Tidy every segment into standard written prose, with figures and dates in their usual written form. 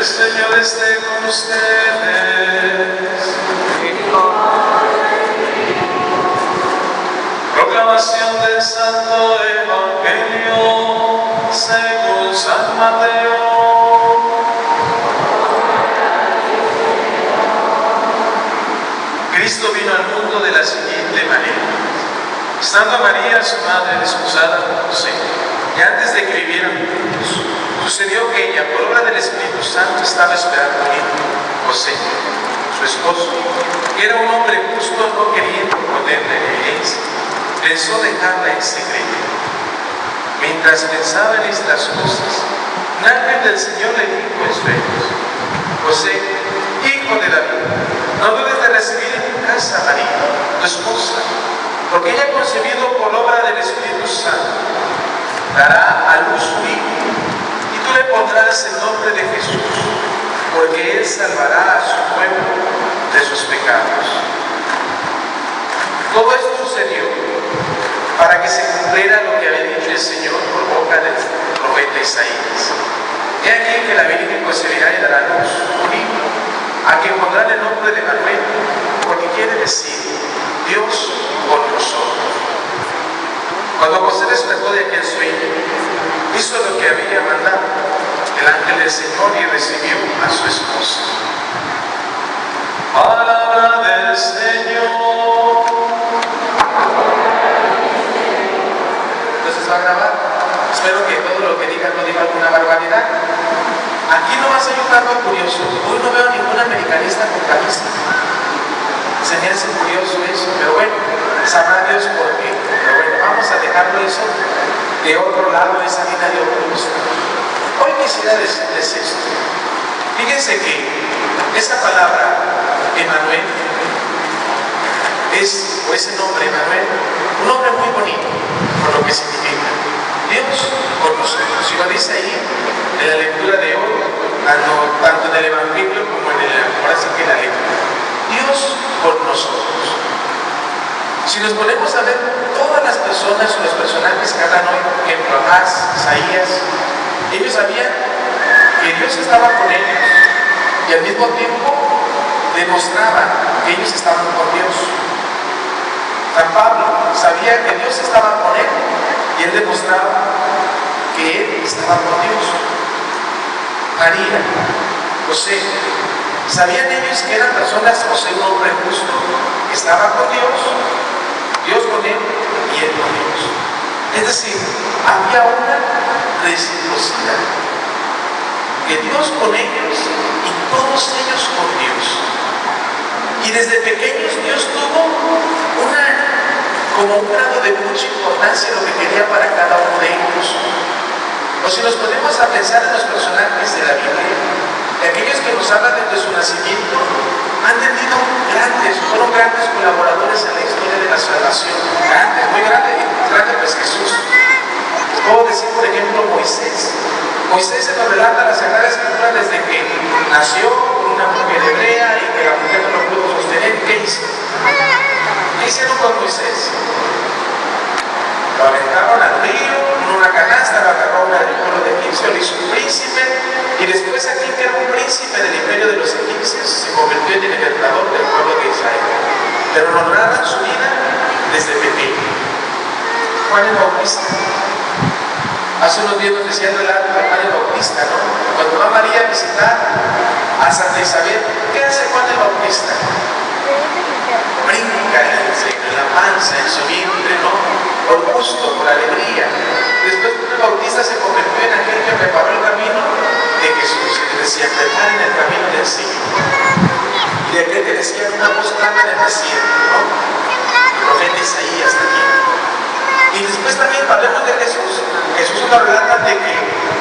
Señor esté con ustedes. Proclamación del Santo Evangelio según San Mateo. Cristo vino al mundo de la siguiente manera. Estando María, su madre, desposada con José, y antes de que vivieran juntos, sucedió que ella, por obra del Espíritu Santo, estaba esperando a él. José, su esposo, que era un hombre justo, no queriendo ponerle en herencia, pensó dejarla en secreto. Mientras pensaba en estas cosas, un ángel del Señor le dijo en sueños: José, hijo de David, no dudes de recibir en tu casa a María, tu esposa, porque ella ha concebido por obra del Espíritu Santo. Dará a luz su hijo, y tú le pondrás el nombre de Jesús, porque él salvará a su pueblo de sus pecados. Todo esto sucedió para que se cumpliera lo que había dicho el Señor por boca del profeta Isaías. He aquí que la Virgen concebirá y dará a luz un hijo, a quien pondrán el nombre de Manuel, porque quiere decir Dios con nosotros. Cuando José despertó de aquel sueño, hizo lo que había mandado el ángel del Señor y recibió a su esposa. Palabra del Señor. Entonces va a grabar. Espero que todo lo que diga no diga alguna barbaridad. Aquí nomás hay un dato curioso. Hoy no veo ningún americanista con camisa. Se me hace curioso eso, pero bueno, sabrá Dios por qué. Pero bueno, vamos a dejarlo eso de otro lado, esa vida de otro gusto. Hoy quisiera decirles esto. Fíjense que esa palabra, Emanuel, o ese nombre, Emanuel, un nombre muy bonito, por lo que significa Dios con nosotros. Y lo dice ahí en la lectura de hoy, tanto en el Evangelio como en ahora sí que en la lectura. Dios con nosotros. Si nos ponemos a ver todas las personas o los personajes que hablan hoy, por ejemplo, Amás, Isaías, ellos sabían que Dios estaba con ellos y al mismo tiempo demostraban que ellos estaban con Dios. San Pablo sabía que Dios estaba con él y él demostraba que él estaba con Dios. María, José, sabían ellos que eran personas, José un hombre justo, que estaba con Dios, Dios con él y él con Dios. Es decir, había una reciprocidad. Que Dios con ellos y todos ellos con Dios. Y desde pequeños Dios tuvo como un grado de mucha importancia lo que quería para cada uno de ellos. O si nos ponemos a pensar en los personajes de la Biblia, aquellos que nos hablan desde su nacimiento, fueron grandes colaboradores en la historia de la salvación. Grandes, muy grandes, pues Jesús. Puedo decir, por ejemplo, Moisés. Moisés se nos relata en la Sagrada Escritura desde que nació con una mujer hebrea y que la mujer no lo pudo sostener. ¿Qué hizo? ¿Qué hicieron con Moisés? Lo aventaron al río, en una canasta, lo agarró una del pueblo de egipcio, le hizo un príncipe, y después aquel que era un príncipe del imperio de los egipcios se convirtió en el libertador del pueblo de Israel. Pero lo honraban su vida desde pequeño. Juan el Bautista. Hace unos días nos decía el relato de Juan el Bautista, ¿no? Cuando va María a visitar a Santa Isabel, ¿qué hace Juan el Bautista? Brinca en la panza, en su vientre, ¿no? Por gusto, por alegría. Después Juan el Bautista se convirtió en aquel que preparó el camino de Jesús. Y le decía, preparen el camino del Señor. Y de aquel que decía una voz clara del desierto, ¿no? El profeta Isaías también. Y después también hablemos de Jesús. Jesús nos relata de que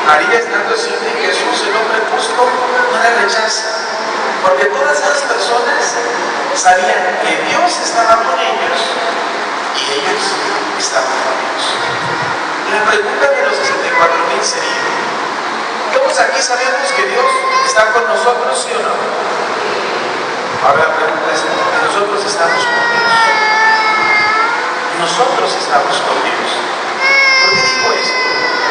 María, estando siempre en Jesús, el hombre justo, no la rechaza. Porque todas esas personas sabían que Dios estaba con ellos y ellos estaban con Dios. La pregunta de los 64,000 sería: ¿todos aquí sabemos que Dios está con nosotros, sí o no? Ahora la pregunta es: ¿nosotros estamos con Dios? Nosotros estamos con Dios. ¿Por qué digo esto?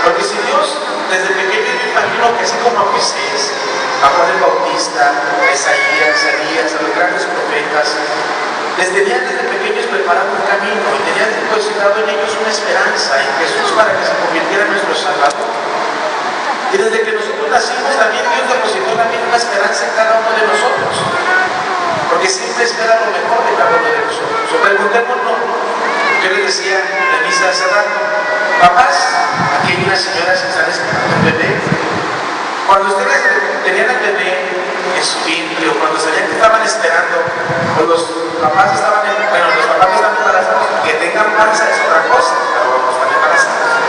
Porque si Dios, desde pequeño, yo imagino que así como a Moisés, a Juan el Bautista, a Isaías, a los grandes profetas, les tenían desde pequeños preparado un camino y tenían depositado en ellos una esperanza en Jesús para que se convirtiera en nuestro Salvador. Y desde que nosotros nacimos también Dios depositó la misma esperanza en cada uno de nosotros, porque siempre espera lo mejor de cada uno de nosotros. O preguntémonos, yo les decía en misa hace rato, papás, aquí hay unas señoras que están esperando un bebé. Cuando ustedes tenían el bebé en su vientre, o cuando sabían que estaban esperando, o los papás estaban embarazados, que tengan panza es otra cosa, pero no están embarazados.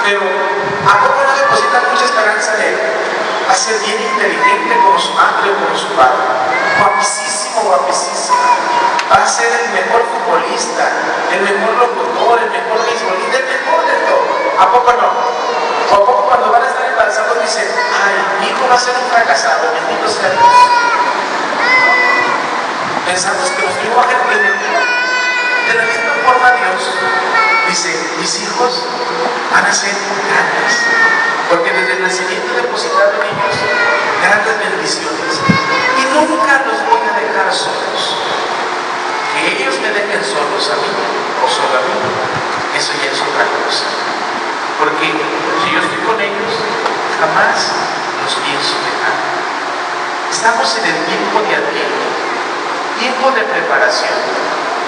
Pero ¿a poco no depositan mucha esperanza en él? Va a ser bien inteligente como su madre o como su padre, guapísimo, guapísimo. Va a ser el mejor futbolista, el mejor locutor, el mejor beisbolista, el mejor de todo. ¿A poco no? ¿O a poco cuando van a estar embarazados dicen, ay, mi hijo va a ser un fracasado, bendito sea Dios? Pensamos que nuestro hijo va a ser de la misma forma Dios dice, mis hijos van a ser grandes, porque desde el nacimiento he depositado en ellos grandes bendiciones y nunca los voy a dejar solos. Que ellos me dejen solos a mí o solo a mí, eso ya es otra cosa. Porque si yo estoy con ellos, jamás los pienso dejar. Estamos en el tiempo de Adviento, tiempo de preparación,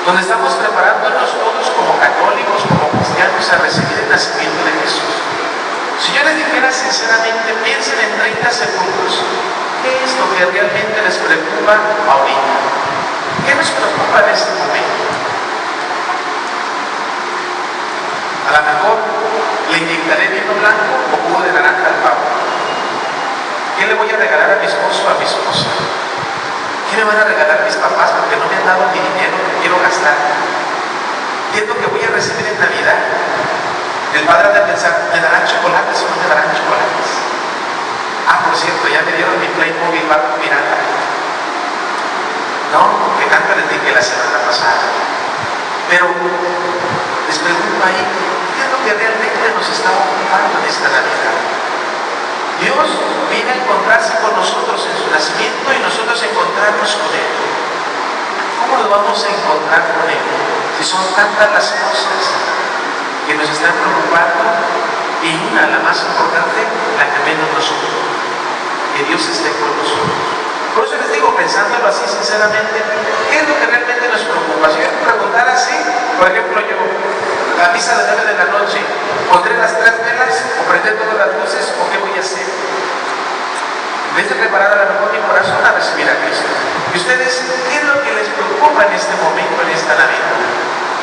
donde estamos preparándonos todos como católicos, como cristianos, a recibir el nacimiento de Jesús. Si yo les dijera sinceramente, piensen en 30 segundos, ¿qué es lo que realmente les preocupa ahorita? ¿Qué nos preocupa en este momento? A lo mejor le inyectaré vino blanco o jugo de naranja al pavo. ¿Qué le voy a regalar a mi esposo o a mi esposa? ¿Qué me van a regalar mis papás porque no me han dado mi dinero que quiero gastar? ¿Qué es lo que voy a recibir en Navidad? El padre ha de pensar, ¿me darán chocolates o no me darán chocolates? Ah, por cierto, ya me dieron mi Playmobil barco pirata. No, que tanto les dije la semana pasada. Pero les pregunto ahí, ¿qué es lo que realmente nos está ocupando en esta Navidad? Dios viene a encontrarse con nosotros en su nacimiento y nosotros encontrarnos con Él. ¿Cómo nos vamos a encontrar con Él? Si son tantas las cosas que nos están preocupando y una, la más importante, la que menos nos ocupa, que Dios esté con nosotros. Por eso les digo, pensándolo así sinceramente, ¿qué es lo que realmente nos preocupa? Si yo te preguntara así, por ejemplo, yo, la misa de 9 de la noche, ¿pondré las 3 velas o prender todas las luces o qué voy a hacer? En vez de preparar a lo mejor mi corazón a recibir a Cristo. ¿Y ustedes qué es lo que les preocupa en este momento, en esta Navidad?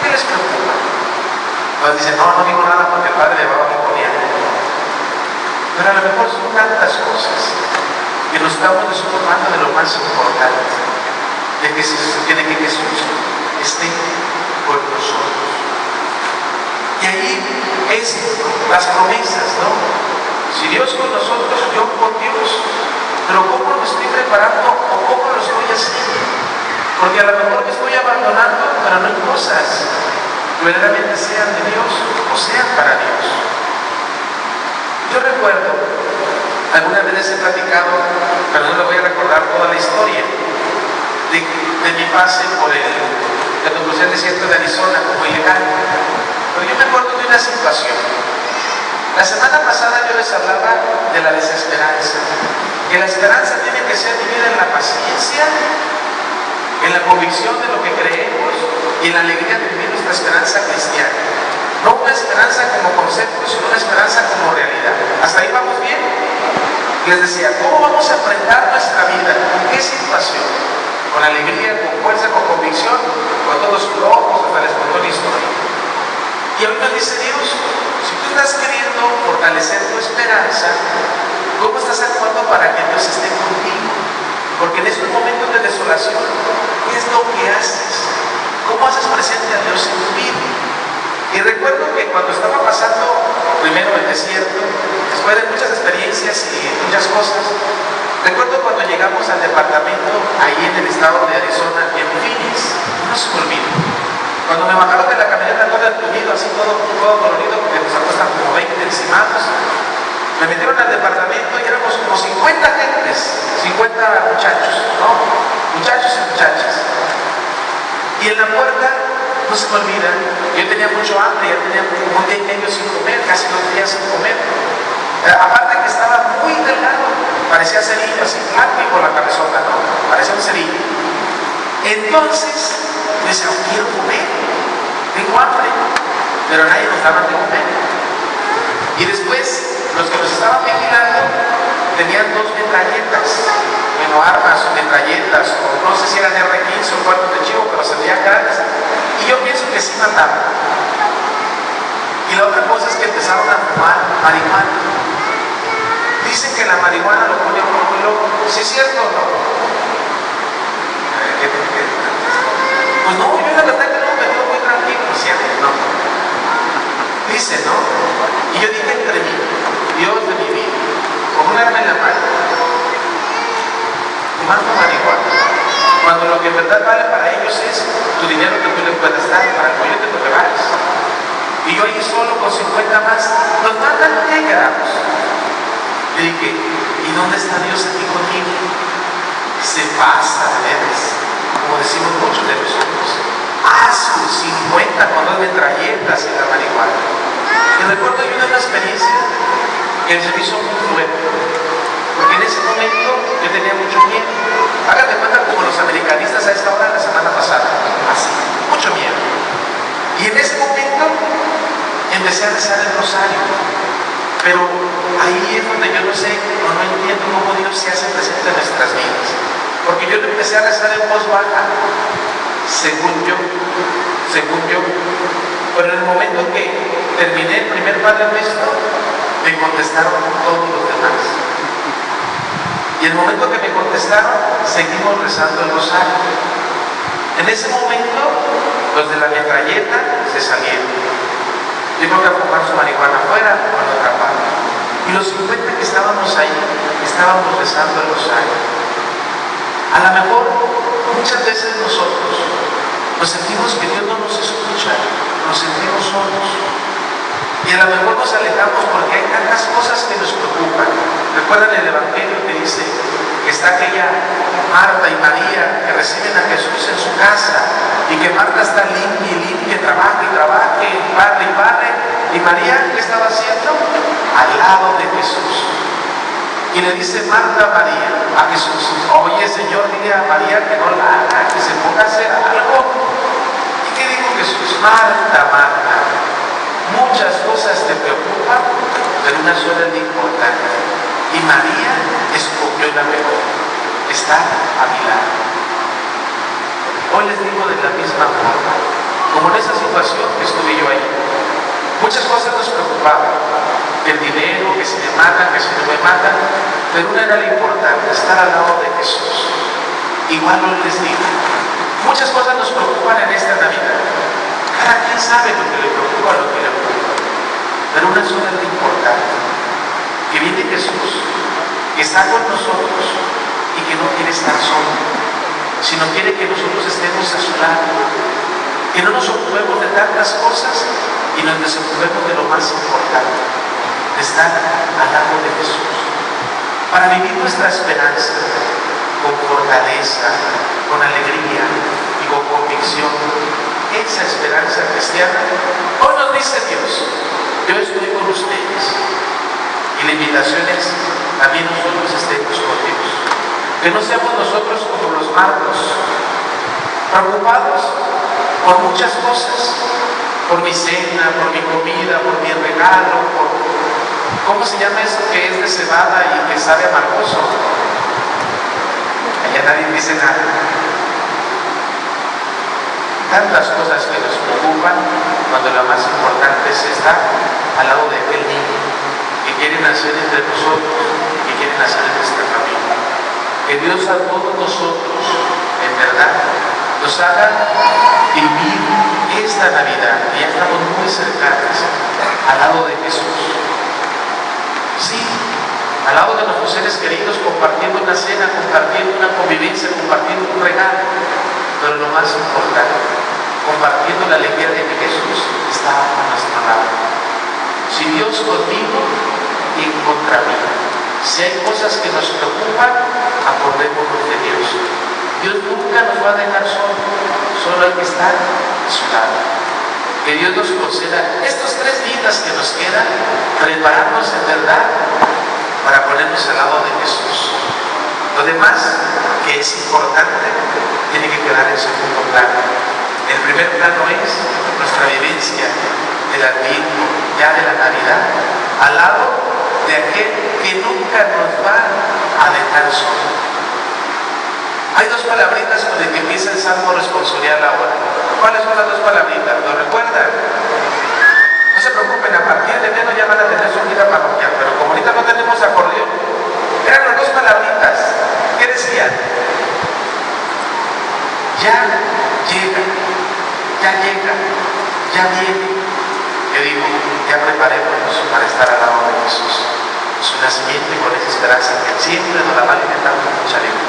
¿Qué les preocupa? Nos dicen, no digo nada porque el Padre le va a poner. Pero a lo mejor son tantas cosas que nos estamos desocupando de lo más importante, de que Jesús esté con nosotros. Y ahí es las promesas, ¿no? Si Dios con nosotros, yo con Dios, pero ¿cómo lo estoy preparando o cómo lo estoy haciendo? Porque a lo mejor me estoy abandonando, pero no hay cosas que verdaderamente sean de Dios o sean para Dios. Yo recuerdo, algunas veces he platicado, pero no le voy a recordar toda la historia de mi pase por la conclusión del desierto de Arizona como ilegal. Pero yo me acuerdo de una situación. La semana pasada yo les hablaba de la desesperanza, que la esperanza tiene que ser vivida en la paciencia, en la convicción de lo que creemos y en la alegría de vivir nuestra esperanza cristiana. No una esperanza como concepto, sino una esperanza como realidad. ¿Hasta ahí vamos bien? Les decía, ¿cómo vamos a enfrentar nuestra vida? ¿En qué situación? ¿Con alegría, con fuerza, con convicción? ¿Con todos flojos? Hasta les contó la historia. Y hoy nos dice Dios, si tú estás queriendo fortalecer tu esperanza, ¿cómo estás actuando para que Dios esté contigo? Porque en estos momentos de desolación, ¿qué es lo que haces? ¿Cómo haces presente a Dios en tu vida? Y recuerdo que cuando estaba pasando primero el desierto, después de muchas experiencias y muchas cosas, recuerdo cuando llegamos al departamento ahí en el estado de Arizona, en Phoenix, no se me olvida. Cuando me bajaron de la camioneta todo entumido, así todo colorido, porque nos acuestan como 20 encimados, Me metieron al departamento y éramos como 50 gentes, 50 muchachos, ¿no? Muchachos y muchachas. Y en la puerta, no se me olvida, yo tenía mucho hambre, ya tenía como un día y medio sin comer, casi 2 días sin comer. Aparte que estaba muy delgado, parecía cerillo, así blanco y con la cabezota, ¿no? Parecía un cerillo. Entonces, yo decía, quiero comer, tengo hambre, pero nadie nos daba de comer. Y después, los que nos estaban vigilando tenían 2 metralletas, bueno, armas o metralletas, o no sé si eran R15 o cuartos de chivo, pero se veían grandes. Y yo pienso que sí mataban. Y la otra cosa es que empezaron a fumar marihuana. Dicen que la marihuana lo pone a uno muy loco. ¿Sí es cierto o no? Pues no, yo la verdad que no me quedo muy tranquilo, ¿cierto? No. Dice, ¿no? Y yo dije entre mí, Dios de mi vida, con un arma en la mano, fumando marihuana, cuando lo que en verdad vale para ellos es tu dinero que tú les puedas dar, para el coyote lo que vales. Y yo ahí solo con 50 más, nos matan, ¿qué quedamos? Yo dije, ¿y dónde está Dios aquí conmigo? Se pasa de veces, como decimos muchos de nosotros. Sus 50 con 2 metralletas en la marihuana. Y recuerdo yo una experiencia que se me hizo muy fuerte, porque en ese momento yo tenía mucho miedo. Háganme cuenta como los americanistas a esta hora de la semana pasada, así, mucho miedo. Y en ese momento empecé a rezar el rosario, pero ahí es donde yo no sé o no entiendo cómo Dios se hace presente en nuestras vidas, porque yo lo empecé a rezar en voz baja, según yo, pero en el momento que terminé el primer Padre Nuestro, me contestaron todos los demás. Y en el momento que me contestaron, seguimos rezando el rosario. En ese momento, los de la metralleta se salieron. Yo creo que a fumar su marihuana afuera, cuando atraparon. Y los 50 que estábamos ahí, estábamos rezando el rosario. A lo mejor, muchas veces nosotros nos sentimos que Dios no nos escucha, nos sentimos solos. Y a lo mejor nos alejamos porque hay tantas cosas que nos preocupan. Recuerdan el Evangelio que dice que está aquella Marta y María que reciben a Jesús en su casa y que Marta está limpia y limpia, trabaja y trabaja, barre y barre. Y María, ¿qué estaba haciendo? Al lado de Jesús. Y le dice Marta a María, a Jesús, oye Señor, dile a María que no la haga, que se ponga a hacer algo. ¿Y qué dijo Jesús? Marta, Marta, muchas cosas te preocupan, pero una sola es importante. Y María escogió la mejor, está a mi lado. Hoy les digo de la misma forma, como en esa situación que estuve yo ahí. Muchas cosas nos preocupaban, el dinero, que si me matan, que si no me matan, pero una era lo importante, estar al lado de Jesús. Igual hoy les digo, muchas cosas nos preocupan en esta Navidad. Cada quien sabe lo que le preocupa, lo que le preocupa, pero una sola es lo importante, que viene Jesús, que está con nosotros y que no quiere estar solo, sino quiere que nosotros estemos a su lado, que no nos ocupemos de tantas cosas y nos desocupemos de lo más importante, de estar al lado de Jesús, para vivir nuestra esperanza con fortaleza, con alegría y con convicción. Esa esperanza cristiana, hoy nos dice Dios, yo estoy con ustedes, y la invitación es, también nosotros estemos con Dios, que no seamos nosotros como los magos, preocupados por muchas cosas, por mi cena, por mi comida, por mi regalo, por, ¿cómo se llama eso que es de cebada y que sabe amargoso? Allá nadie dice nada. Tantas cosas que nos preocupan, cuando lo más importante es estar al lado de aquel niño que quiere nacer entre nosotros, que quiere nacer en nuestra familia. Que Dios a todos nosotros, en verdad, nos haga vivir esta Navidad, que ya estamos muy cercanos, al lado de Jesús. Sí, al lado de nuestros seres queridos, compartiendo una cena, compartiendo una convivencia, compartiendo un regalo, pero lo más importante, compartiendo la alegría de que Jesús está a nuestro lado. Si Dios conmigo, contra mí. Si hay cosas que nos preocupan, acordémonos de Dios. Dios nunca nos va a dejar solo hay que estar a su lado. Que Dios nos conceda estos 3 días que nos quedan, prepararnos en verdad para ponernos al lado de Jesús. Lo demás, que es importante, tiene que quedar en segundo plano. El primer plano es nuestra vivencia del Adviento, ya de la Navidad, al lado de aquel que nunca nos va a dejar solo. Hay 2 palabritas con las que empieza el Salmo responsorial ahora. ¿Cuáles son las 2 palabritas? ¿Lo recuerdan? No se preocupen, a partir de enero ya van a tener su vida parroquial, pero como ahorita no tenemos acordeón, eran las 2 palabritas. ¿Qué decían? Ya llega, ya viene. Yo digo, ya preparémonos para estar al lado de Jesús. Su nacimiento y con esa esperanza que siempre nos la va a alimentar con mucha alegría.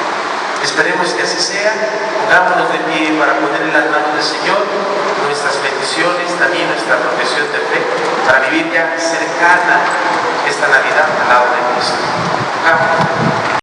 Esperemos que así sea. Pongámonos de pie para poner en las manos del Señor nuestras peticiones, también nuestra profesión de fe, para vivir ya cercana esta Navidad al lado de Cristo. Pongámonos.